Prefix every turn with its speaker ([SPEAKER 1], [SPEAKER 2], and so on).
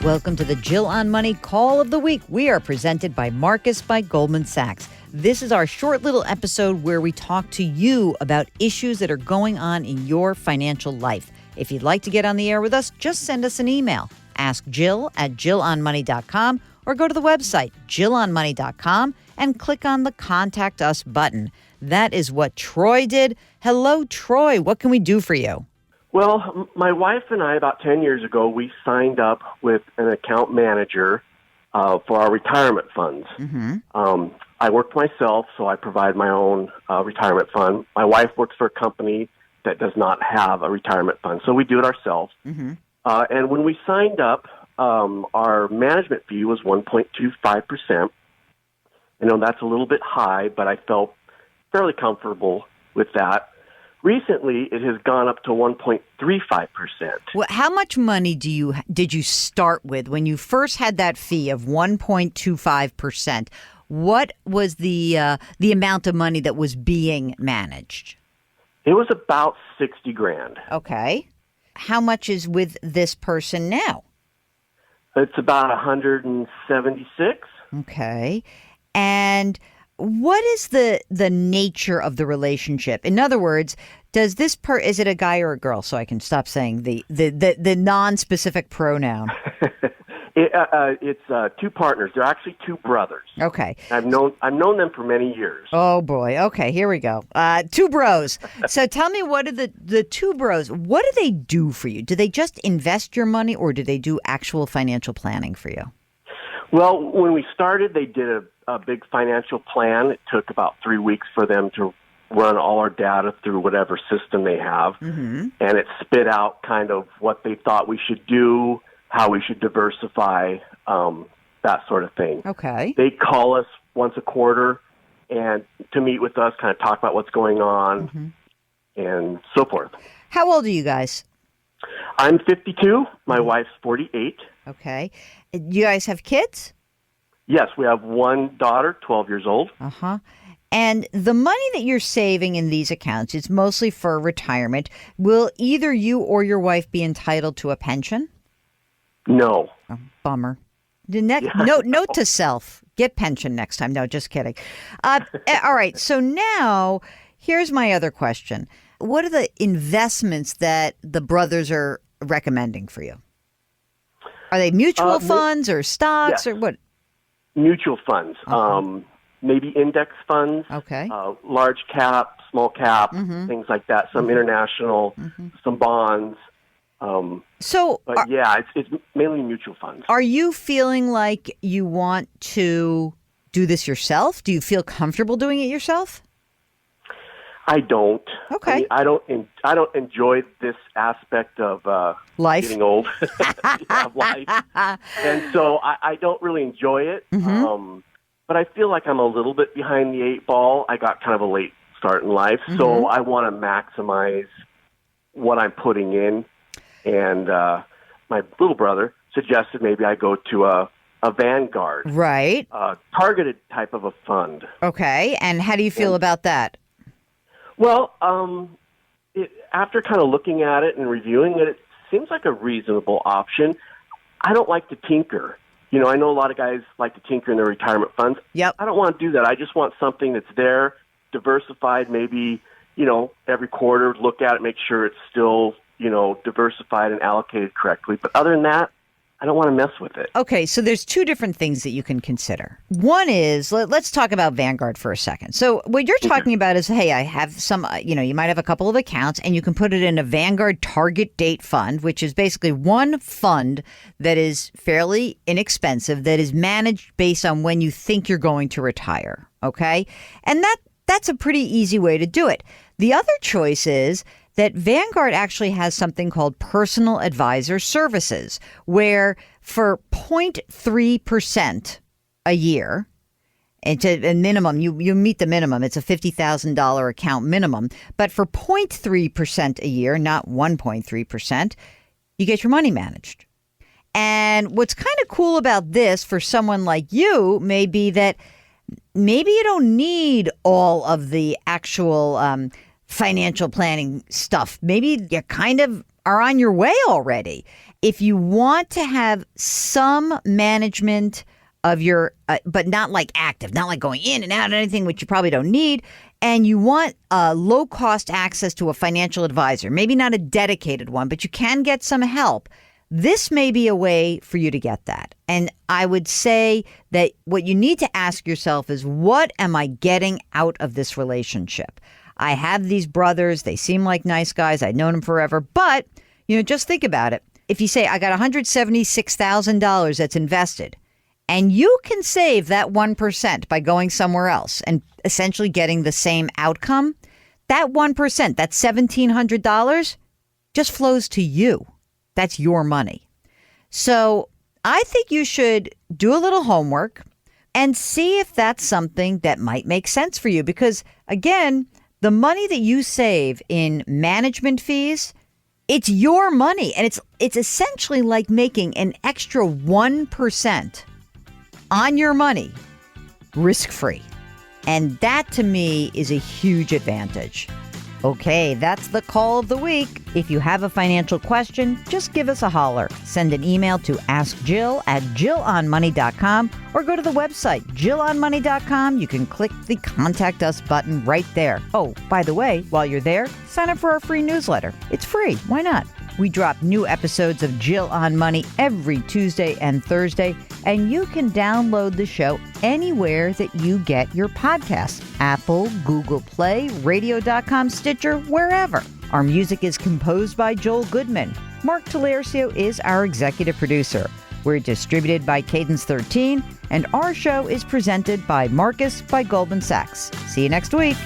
[SPEAKER 1] Welcome to the Jill on Money Call of the Week. We are presented by Marcus by Goldman Sachs. This is our short little episode where we talk to you about issues that are going on in your financial life. If you'd like to get on the air with us, just send us an email. Ask Jill at jillonmoney.com or go to the website, jillonmoney.com, and click on the Contact Us button. That is what Troy did. Hello, Troy. What can we do for you?
[SPEAKER 2] Well, my wife and I, about 10 years ago, we signed up with an account manager for our retirement funds. Mm-hmm. I work for myself, so I provide my own retirement fund. My wife works for a company that does not have a retirement fund, so we do it ourselves. Mm-hmm. And when we signed up, our management fee was 1.25%. I know that's a little bit high, but I felt fairly comfortable with that. Recently, it has gone up to 1.35%.
[SPEAKER 1] Well, how much money did you start with when you first had that fee of 1.25%? What was the amount of money that was being managed?
[SPEAKER 2] It was about $60,000.
[SPEAKER 1] Okay. How much is with this person now?
[SPEAKER 2] It's about 176.
[SPEAKER 1] Okay. And what is the nature of the relationship? In other words, does this is it a guy or a girl? So I can stop saying the non-specific pronoun.
[SPEAKER 2] It's two partners. They're actually two brothers.
[SPEAKER 1] Okay.
[SPEAKER 2] I've known them for many years.
[SPEAKER 1] Oh boy. Okay, here we go. Two bros. So tell me, what are the two bros? What do they do for you? Do they just invest your money, or do they do actual financial planning for you?
[SPEAKER 2] Well, when we started, they did a big financial plan. It took about 3 weeks for them to run all our data through whatever system they have. Mm-hmm. And it spit out kind of what they thought we should do, how we should diversify, that sort of thing.
[SPEAKER 1] Okay.
[SPEAKER 2] They call us once a quarter and to meet with us, kind of talk about what's going on, mm-hmm. and so forth.
[SPEAKER 1] How old are you guys?
[SPEAKER 2] I'm 52. My wife's 48.
[SPEAKER 1] Okay. You guys have kids?
[SPEAKER 2] Yes, we have one daughter, 12 years old.
[SPEAKER 1] Uh-huh. And the money that you're saving in these accounts, it's mostly for retirement. Will either you or your wife be entitled to a pension?
[SPEAKER 2] No.
[SPEAKER 1] Oh, bummer. Note to self, get pension next time. No, just kidding. All right. So now here's my other question. What are the investments that the brothers are recommending for you? Are they mutual funds or stocks, or what?
[SPEAKER 2] Mutual funds.
[SPEAKER 1] Okay.
[SPEAKER 2] Maybe index funds.
[SPEAKER 1] Okay.
[SPEAKER 2] Large cap, small cap,
[SPEAKER 1] mm-hmm.
[SPEAKER 2] things like that. Some international, mm-hmm. some bonds. It's mainly mutual funds.
[SPEAKER 1] Are you feeling like you want to do this yourself? Do you feel comfortable doing it yourself?
[SPEAKER 2] I don't.
[SPEAKER 1] Okay.
[SPEAKER 2] I don't enjoy this aspect of
[SPEAKER 1] life,
[SPEAKER 2] getting old. Of life, and so I don't really enjoy it. Mm-hmm. But I feel like I'm a little bit behind the eight ball. I got kind of a late start in life, mm-hmm. so I want to maximize what I'm putting in. And my little brother suggested maybe I go to a Vanguard,
[SPEAKER 1] right?
[SPEAKER 2] Targeted type of a fund.
[SPEAKER 1] Okay. And how do you feel about that?
[SPEAKER 2] Well, after kind of looking at it and reviewing it, it seems like a reasonable option. I don't like to tinker. You know, I know a lot of guys like to tinker in their retirement funds.
[SPEAKER 1] Yep.
[SPEAKER 2] I don't want to do that. I just want something that's there, diversified, maybe, every quarter, look at it, make sure it's still, diversified and allocated correctly. But other than that, I don't want to mess with it.
[SPEAKER 1] Okay, so there's two different things that you can consider. One is, let's talk about Vanguard for a second. So what you're talking about is, hey, I have some, you might have a couple of accounts and you can put it in a Vanguard target date fund, which is basically one fund that is fairly inexpensive, that is managed based on when you think you're going to retire, okay? And that's a pretty easy way to do it. The other choice is that Vanguard actually has something called personal advisor services, where for 0.3% a year, it's a minimum, you meet the minimum, it's a $50,000 account minimum, but for 0.3% a year, not 1.3%, you get your money managed. And what's kind of cool about this for someone like you may be that maybe you don't need all of the actual financial planning stuff. Maybe you kind of are on your way already. If you want to have some management of your, but not like active, not like going in and out and anything, which you probably don't need, and you want low cost access to a financial advisor, maybe not a dedicated one, but you can get some help. This may be a way for you to get that. And I would say that what you need to ask yourself is, what am I getting out of this relationship? I have these brothers. They seem like nice guys. I've known them forever. But, just think about it. If you say, I got $176,000 that's invested, and you can save that 1% by going somewhere else and essentially getting the same outcome, that 1%, that $1,700 just flows to you. That's your money. So I think you should do a little homework and see if that's something that might make sense for you. Because again, the money that you save in management fees, it's your money. And it's essentially like making an extra 1% on your money risk-free. And that to me is a huge advantage. Okay, that's the call of the week. If you have a financial question, just give us a holler. Send an email to askjill@jillonmoney.com or go to the website, jillonmoney.com. You can click the Contact Us button right there. Oh, by the way, while you're there, sign up for our free newsletter. It's free. Why not? We drop new episodes of Jill on Money every Tuesday and Thursday, and you can download the show anywhere that you get your podcasts. Apple, Google Play, radio.com, Stitcher, wherever. Our music is composed by Joel Goodman. Mark Talercio is our executive producer. We're distributed by Cadence 13, and our show is presented by Marcus by Goldman Sachs. See you next week.